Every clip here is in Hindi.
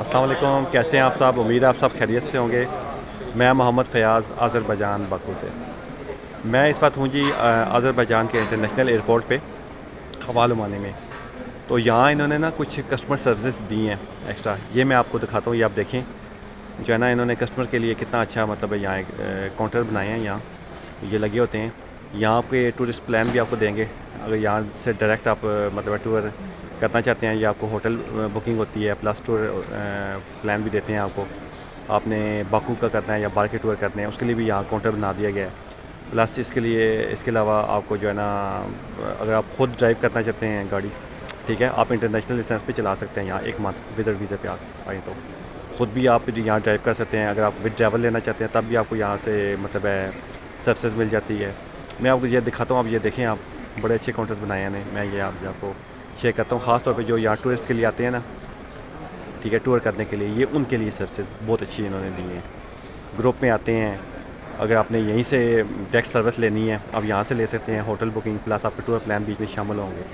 अस्सलाम वालेकुम, कैसे हैं आप सब। उम्मीद है आप सब खैरियत से होंगे। मैं मोहम्मद फ़याज़ अज़रबैजान बाकू से। मैं इस वक्त हूँ जी अज़रबैजान के इंटरनेशनल एयरपोर्ट पे हवा लुमाने में। तो यहाँ इन्होंने ना कुछ कस्टमर सर्विसेज दी हैं एक्स्ट्रा। ये मैं आपको दिखाता हूँ, ये आप देखें जो है ना, इन्होंने कस्टमर के लिए कितना अच्छा मतलब है यहाँ काउंटर बनाए हैं। यहाँ ये लगे होते हैं। यहाँ आपके टूरिस्ट प्लान भी आपको देंगे। अगर यहाँ से डायरेक्ट आप मतलब टूर करना चाहते हैं, या आपको होटल बुकिंग होती है, प्लस टूर प्लान भी देते हैं आपको। आपने बाकू का करना है या बाहर के टूर करने हैं, उसके लिए भी यहाँ काउंटर बना दिया गया है। प्लस इसके अलावा आपको जो है ना, अगर आप ख़ुद ड्राइव करना चाहते हैं गाड़ी, ठीक है, आप इंटरनेशनल लाइसेंस पे चला सकते हैं यहाँ 1 मंथ विजिट वीज़ा पे आए तो ख़ुद भी आप यहाँ ड्राइव कर सकते हैं। अगर आप विद ड्राइवर लेना चाहते हैं तब भी आपको यहाँ से मतलब है सर्विसेज मिल जाती है। मैं आपको ये दिखाता हूँ, आप ये देखें, आप बड़े अच्छे काउंटर्स बनाए हैं। मैं ये आपको शेयर करता हूँ, ख़ास तौर पे जो यहाँ टूरिस्ट के लिए आते हैं ना, ठीक है, टूर करने के लिए, ये उनके लिए सर्विसेज बहुत अच्छी इन्होंने दी हैं। ग्रुप में आते हैं, अगर आपने यहीं से टैक्स सर्विस लेनी है आप यहाँ से ले सकते हैं। होटल बुकिंग प्लस आपके टूर प्लान बीच में शामिल होंगे,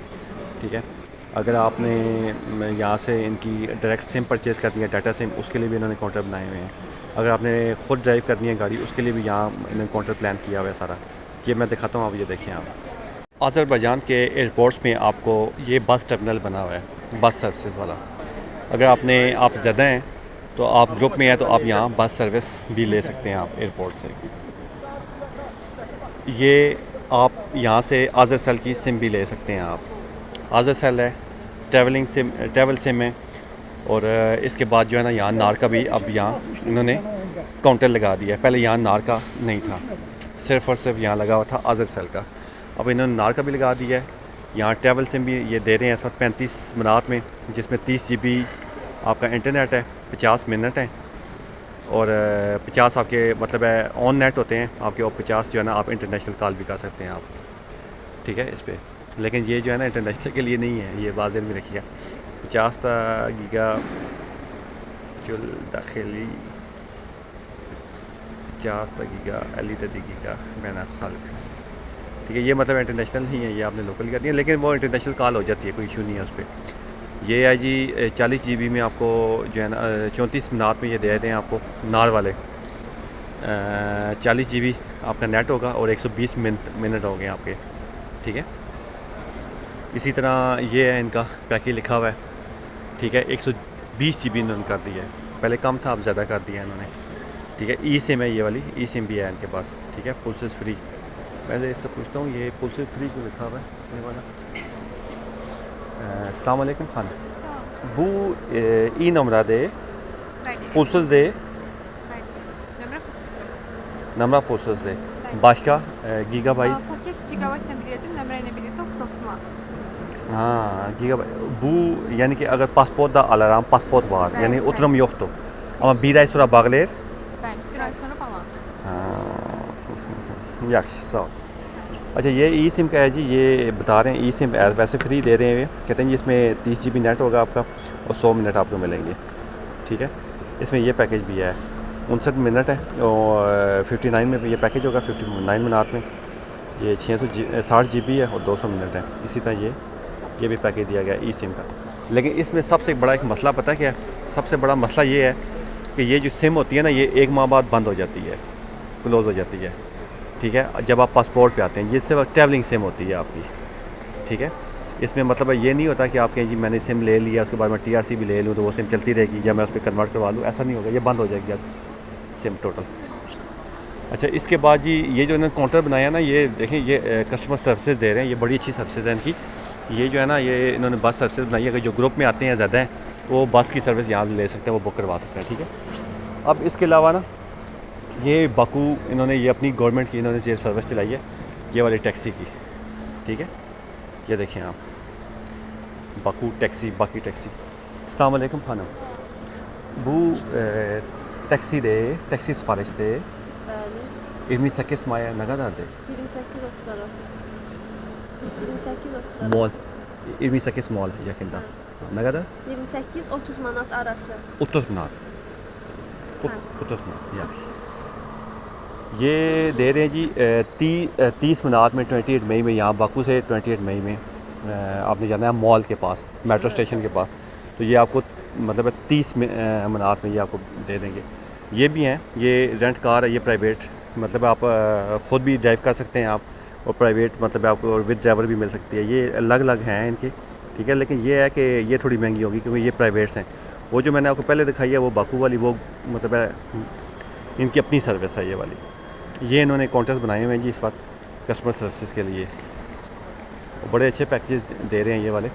ठीक है। अगर आपने यहाँ से इनकी डायरेक्ट सिम परचेज़ करनी है, डाटा सिम, उसके लिए भी इन्होंने काउंटर बनाए हुए हैं। अगर आपने ख़ुद ड्राइव करनी है गाड़ी, उसके लिए भी यहाँ इन्होंने काउंटर प्लान किया हुआ है सारा। ये मैं दिखाता हूँ, आप ये देखें। आप अज़रबैजान के एयरपोर्ट्स में आपको ये बस टर्मिनल बना हुआ है, बस सर्विसेज वाला। अगर आप ज़्यादा हैं तो आप ग्रुप में हैं तो आप यहाँ बस सर्विस भी ले सकते हैं आप एयरपोर्ट से। ये आप यहाँ से आज़र सेल की सिम भी ले सकते हैं। आप आज़र सेल है, ट्रैवल सिम है। और इसके बाद जो है ना, यहाँ नार का भी अब यहाँ इन्होंने काउंटर लगा दिया है। पहले यहाँ नार का नहीं था, सिर्फ़ और सिर्फ यहाँ लगा हुआ था आज़र सेल का। अब इन्होंने नार का भी लगा दिया है। यहाँ ट्रैवल सिम भी ये दे रहे हैं इस वक्त 35 मिनट में, जिसमें 30 GB आपका इंटरनेट है, 50 मिनट है, और 50 आपके मतलब है ऑन नेट होते हैं आपके, और 50 जो है ना आप इंटरनेशनल कॉल भी कर सकते हैं आप, ठीक है, इस पर। लेकिन ये जो है ना इंटरनेशनल के लिए नहीं है, ये वाज़ेह में रखिएगा। 50 गीगा जो दाखिली 50 गीगा अली गीगा मैंने खाल, ठीक है। ये मतलब इंटरनेशनल नहीं है, ये आपने लोकल कर दिया, लेकिन वो इंटरनेशनल कॉल हो जाती है, कोई इशू नहीं है उस पर। ये है जी 40 GB में आपको जो है ना 34 मिनट में ये दे दें आपको नार वाले। 40 GB आपका नेट होगा और 120 मिनट हो गए आपके, ठीक है। इसी तरह ये है इनका पैकेज लिखा हुआ है, ठीक है। 120 GB इन्होंने कर दिया है, पहले कम था, अब ज़्यादा कर दिया इन्होंने, ठीक है। ई सिम है ये वाली, ई सिम भी है इनके पास, ठीक है। पुल्सेस फ्री। वैसे इससे पूछता हूँ, ये पुल्सेस फ्री को लिखा हुआ है ये वाला। अस्सलाम वालेकुम Khan bu iyi numarada pulsuz de numara pulsuz de başka gigabyte Paket gigabaytla biriydi, nömrəyə biriydi 30 manat. ha gigabyte bu yani ki agar pasport da alaram, pasport var Bəli, yani bəli. oturum yoktu ama bir ay sonra bağlayır. Bəli, bir ay sonra bağlanır. yaxşı sağ ol। अच्छा, ये ई सिम का है जी, ये बता रहे हैं ई सिम वैसे फ्री दे रहे हैं। कहते हैं जी इसमें 30 GB नेट होगा आपका और 100 मिनट आपको मिलेंगे, ठीक है। इसमें ये पैकेज भी है, 59 मिनट है, और 59 में ये पैकेज होगा, 59 मिनट में ये 660 GB है और 200 मिनट है। इसी तरह ये भी पैकेज दिया गया ई सिम का। लेकिन इसमें सबसे बड़ा एक मसला पता क्या है? सबसे बड़ा मसला ये है कि ये जो सिम होती है ना, ये 1 माह बाद बंद हो जाती है, क्लोज़ हो जाती है, ठीक है। जब आप पासपोर्ट पे आते हैं, ये सिर्फ ट्रैवलिंग सिम होती है आपकी, ठीक है। इसमें मतलब ये नहीं होता कि आप कहें जी मैंने सिम ले लिया, उसके बाद मैं TRC भी ले लूँ तो वो सिम चलती रहेगी, या मैं उस पर कन्वर्ट करवा लूँ, ऐसा नहीं होगा, ये बंद हो जाएगी आप सिम टोटल। अच्छा, इसके बाद जी ये जो इन्होंने काउंटर बनाया ना, ये देखें, ये कस्टमर सर्विसेज दे रहे हैं, ये बड़ी अच्छी सर्विसेज है इनकी। ये जो है ना, ये इन्होंने बस सर्विसेज बनाई है। अगर जो ग्रुप में आते हैं ज़्यादा हैं, वो बस की सर्विस यहाँ ले सकते हैं, वो बुक करवा सकते हैं, ठीक है। अब इसके अलावा ना, ये बाकू इन्होंने ये अपनी गवर्नमेंट की इन्होंने ये सर्विस चलाई है, ये वाली टैक्सी की, ठीक है। ये देखें आप, बाकू टैक्सी, बाकी टैक्सी। अस्सलाम वालेकुम Khanam, bu taksi sipariş de Bəli. 28 Maya ne kadardı? 28-30 arası. 28-30 arası. Mall 28 mall yakında. Ne kadar? 28-30 manat arası. 30 minute, हाँ। 30 मिनट या ये दे रहे हैं जी 30 मिनट में 28 मई में, यहाँ बाकू से 28 मई में आपने जाना है मॉल के पास, मेट्रो स्टेशन के पास। तो ये आपको मतलब 30 मनात में ये आपको दे देंगे। ये भी हैं, ये रेंट कार है, ये प्राइवेट, मतलब आप ख़ुद भी ड्राइव कर सकते हैं आप, और प्राइवेट मतलब आपको विद ड्राइवर भी मिल सकती है। ये अलग अलग हैं इनके, ठीक है। लेकिन ये है कि ये थोड़ी महंगी होगी क्योंकि ये प्राइवेट्स हैं। वो जो मैंने आपको पहले दिखाई है वो बाकू वाली, वो मतलब है इनकी अपनी सर्विस है ये वाली। ये इन्होंने काउंटर्स बनाए हुए हैं जी इस वक्त कस्टमर सर्विस के लिए, बड़े अच्छे पैकेजेस दे रहे हैं ये वाले।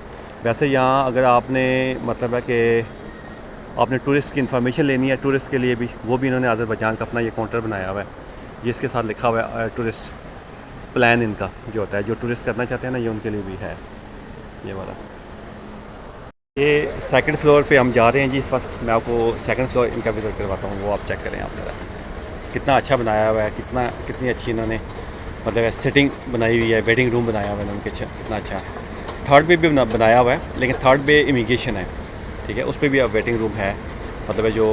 वैसे यहाँ अगर आपने मतलब है कि आपने टूरिस्ट की इन्फॉर्मेशन लेनी है टूरिस्ट के लिए भी, वो भी इन्होंने अज़रबैजान का अपना ये काउंटर बनाया हुआ है। ये इसके साथ लिखा हुआ है टूरिस्ट प्लान इनका जो होता है, जो टूरिस्ट करना चाहते हैं ना, ये उनके लिए भी है ये वाला। ये सेकंड फ्लोर पे हम जा रहे हैं जी इस वक्त। मैं आपको सेकंड फ्लोर इनका विज़िट करवाता हूँ, वो आप चेक करें आप मेरा, कितना अच्छा बनाया हुआ है, कितनी अच्छी इन्होंने मतलब सिटिंग बनाई हुई है, वेटिंग रूम बनाया हुआ है उनके, कितना अच्छा। थर्ड पे भी बनाया हुआ है, लेकिन थर्ड पे इमिग्रेशन है, ठीक है, उस पर भी अब वेटिंग रूम है। मतलब जो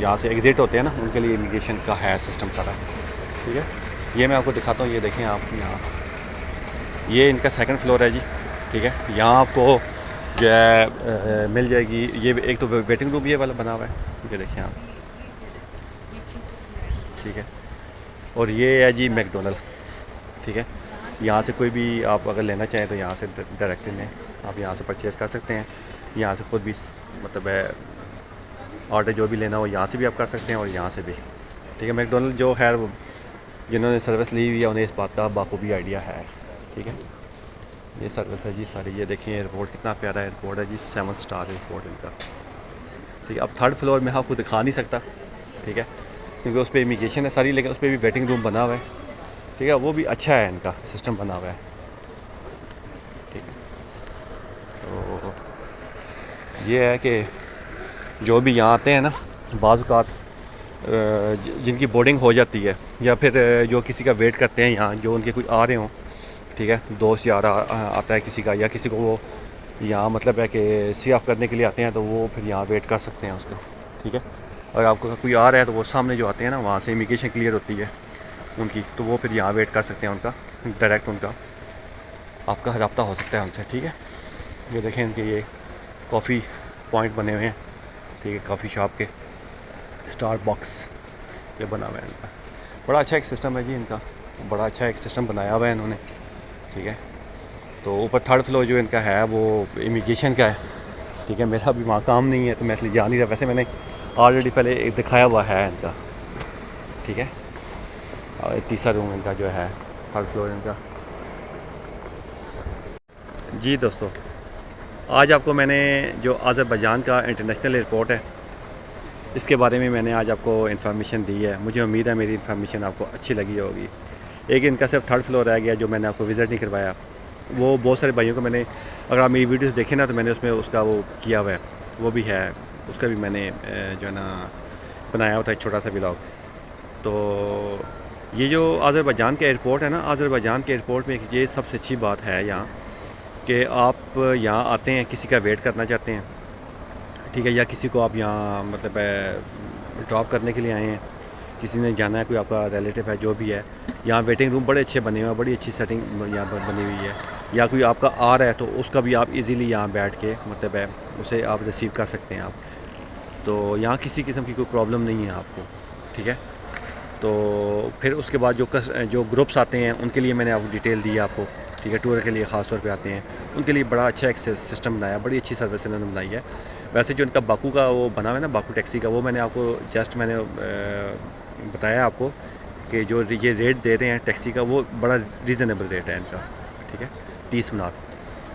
यहाँ से एग्ज़िट होते हैं ना, उनके लिए इमिग्रेशन का है सिस्टम सारा, ठीक है। ये मैं आपको दिखाता हूँ, ये देखें आप यहाँ, ये इनका सेकंड फ्लोर है जी, ठीक है। यहाँ आपको जो है मिल जाएगी, ये एक तो वेटिंग रूम ये वाला बना हुआ है, ये देखें आप, ठीक है। और ये है जी मैकडोनल्ड, ठीक है। यहाँ से कोई भी आप अगर लेना चाहें तो यहाँ से डायरेक्ट लें, आप यहाँ से परचेज़ कर सकते हैं। यहाँ से खुद भी मतलब है ऑर्डर जो भी लेना हो यहाँ से भी आप कर सकते हैं और यहाँ से भी, ठीक है। मैकडोनल्ड जो है वो जिन्होंने सर्विस ली हुई है उन्हें इस बात का बाखूबी आइडिया है, ठीक है। ये सर्विस है जी सारी, ये देखिए एयरपोर्ट कितना प्यारा एयरपोर्ट है जी, 7 स्टार एयरपोर्ट इनका, ठीक है। अब थर्ड फ्लोर में आपको दिखा नहीं सकता, ठीक है, क्योंकि उस पर इमिग्रेशन है सारी, लेकिन उस पर भी वेटिंग रूम बना हुआ है, ठीक है। वो भी अच्छा है, इनका सिस्टम बना हुआ है, ठीक है। तो ये है कि जो भी यहाँ आते हैं ना, बाज़ औक़ात जिनकी बोर्डिंग हो जाती है या फिर जो किसी का वेट करते हैं यहाँ, जो उनके कोई आ रहे हों, ठीक है, दोस्त यार आता है किसी का, या किसी को वो यहाँ मतलब है कि सी ऑफ करने के लिए आते हैं, तो वो फिर यहाँ वेट कर सकते हैं उसका, ठीक है। और आपको कोई आ रहा है तो वो सामने जो आते हैं ना, वहाँ से इमिग्रेशन क्लियर होती है उनकी, तो वो फिर यहाँ वेट कर सकते हैं उनका, डायरेक्ट उनका आपका रब्ता हो सकता है उनसे, ठीक है। ये देखें इनके ये कॉफ़ी पॉइंट बने हुए हैं, ठीक है, कॉफ़ी शॉप के, स्टार बॉक्स ये बना हुआ है इनका। बड़ा अच्छा एक सिस्टम है जी इनका, बड़ा अच्छा एक सिस्टम बनाया हुआ है इन्होंने, ठीक है। तो ऊपर थर्ड फ्लोर जो इनका है वो इमिग्रेशन का है, ठीक है। मेरा भी वहाँ काम नहीं है तो मैं इसलिए जा नहीं रहा, वैसे मैंने ऑलरेडी पहले एक दिखाया हुआ है इनका, ठीक है। और तीसरा रूम इनका जो है थर्ड फ्लोर इनका। जी दोस्तों, आज आपको मैंने जो अज़रबैजान का इंटरनेशनल एयरपोर्ट है इसके बारे में मैंने आज आपको इन्फॉर्मेशन दी है। मुझे उम्मीद है मेरी इन्फॉर्मेशन आपको अच्छी लगी होगी। एक इनका सिर्फ थर्ड फ्लोर रह गया जो मैंने आपको विज़िट नहीं करवाया, वो बहुत सारे भाइयों को मैंने, अगर आप मेरी वीडियोस देखें ना, तो मैंने उसमें उसका वो किया हुआ है, वो भी है, उसका भी मैंने जो है ना बनाया हुआ था एक छोटा सा व्लॉग। तो ये जो अज़रबैजान का एयरपोर्ट है ना, अज़रबैजान के एयरपोर्ट में ये सबसे अच्छी बात है यहाँ कि आप यहाँ आते हैं, किसी का वेट करना चाहते हैं, ठीक है, या किसी को आप यहाँ मतलब ड्रॉप करने के लिए आए हैं, किसी ने जाना है, कोई आपका रिलेटिव है, जो भी है, यहाँ वेटिंग रूम बड़े अच्छे बने हुए हैं, बड़ी अच्छी सेटिंग यहाँ पर बनी हुई है। या कोई आपका आ रहा है तो उसका भी आप इजीली यहाँ बैठ के मतलब उसे आप रिसीव कर सकते हैं आप। तो यहाँ किसी किस्म की कोई प्रॉब्लम नहीं है आपको, ठीक है। तो फिर उसके बाद जो ग्रुप्स आते हैं उनके लिए मैंने आपको डिटेल दी है आपको, ठीक है। टूर के लिए ख़ास तौर पे आते हैं उनके लिए बड़ा अच्छा एक सिस्टम बनाया, बड़ी अच्छी सर्विस इन्होंने बनाई है। वैसे जो इनका बाकू का वो बना हुआ है ना, बाकू टैक्सी का, वो मैंने आपको जस्ट मैंने बताया आपको कि जो ये रेट दे रहे हैं टैक्सी का, वो बड़ा रीज़नेबल रेट है इनका, ठीक है। 30 मनात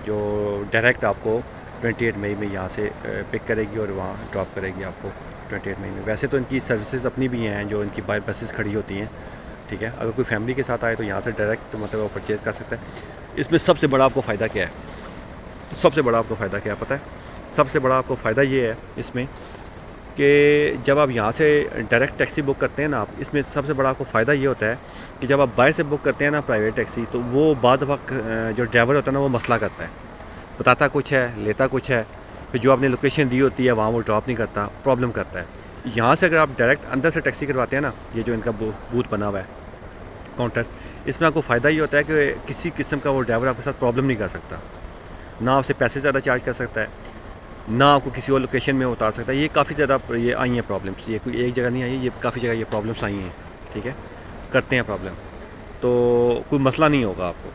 जो डायरेक्ट आपको 28 मई में यहाँ से पिक करेगी और वहाँ ड्रॉप करेगी आपको 28 मई में। वैसे तो इनकी सर्विसेज अपनी भी हैं, जो इनकी बाई बसेस खड़ी होती हैं, ठीक है। अगर कोई फैमिली के साथ आए तो यहाँ से डायरेक्ट मतलब वो परचेज़ कर सकता है। इसमें सबसे बड़ा आपको फ़ायदा क्या है, सबसे बड़ा आपको फ़ायदा क्या है पता है? सबसे बड़ा आपको फ़ायदा ये है इसमें कि जब आप यहाँ से डायरेक्ट टैक्सी बुक करते हैं ना आप, इसमें सबसे बड़ा आपको फ़ायदा ये होता है कि जब आप बाहर से बुक करते हैं ना प्राइवेट टैक्सी, तो वो बाद वक्त जो ड्राइवर होता है ना, वो मसला करता है, बताता कुछ है, लेता कुछ है, फिर जो आपने लोकेशन दी होती है वहाँ वो ड्रॉप नहीं करता, प्रॉब्लम करता है। यहाँ से अगर आप डायरेक्ट अंदर से टैक्सी करवाते हैं ना, ये जो इनका बूथ बना हुआ है काउंटर, इसमें आपको फ़ायदा ये होता है कि किसी किस्म का वो ड्राइवर आपके साथ प्रॉब्लम नहीं कर सकता, ना आपसे पैसे ज़्यादा चार्ज कर सकता है, ना आपको किसी और लोकेशन में उतार सकता है। ये काफ़ी ज़्यादा ये आई हैं प्रॉब्लम्स, ये कोई एक जगह नहीं आई है, ये काफ़ी जगह ये प्रॉब्लम्स आई हैं। ठीक है, करते हैं प्रॉब्लम, तो कोई मसला नहीं होगा आपको।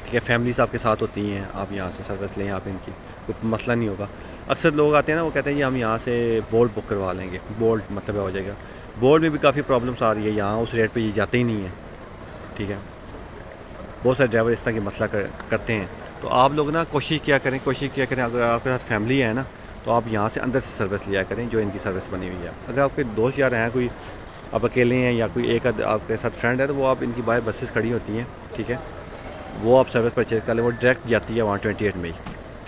ठीक है, फैमिलीज़ आपके साथ होती हैं, आप यहाँ से सर्विस लें, आप इनकी कोई मसला नहीं होगा। अक्सर लोग आते हैं ना, वो कहते हैं कि हम यहाँ से बोल्ट बुक करवा लेंगे, बोल्ट मतलब हो जाएगा। बोल्ट में भी काफ़ी प्रॉब्लम्स आ रही है, यहाँ उस रेट पे ये जाते ही नहीं है। ठीक है, बहुत सारे ड्राइवर इस तरह की मसला करते हैं। तो आप लोग ना कोशिश किया करें अगर आपके साथ फैमिली है ना, तो आप यहाँ से अंदर से सर्विस लिया करें जो इनकी सर्विस बनी हुई है। अगर आपके दोस्त यार हैं, कोई आप अकेले हैं या कोई एक आपके साथ फ्रेंड है, तो वो आप इनकी बाहर बसेस खड़ी होती हैं। ठीक है, वो आप सर्विस परचेज कर लें, वो डायरेक्ट जाती है वहाँ 28 में ही।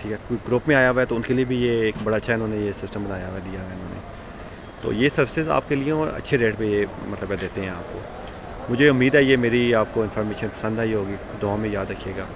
ठीक है, कोई ग्रुप में आया हुआ है तो उनके लिए भी ये एक बड़ा अच्छा इन्होंने ये सिस्टम बनाया हुआ दिया है इन्होंने। तो ये सर्विसेज आपके लिए और अच्छे रेट पे ये मतलब देते हैं आपको। मुझे उम्मीद है ये मेरी आपको इन्फॉर्मेशन पसंद आई होगी। दुआ में याद रखिएगा।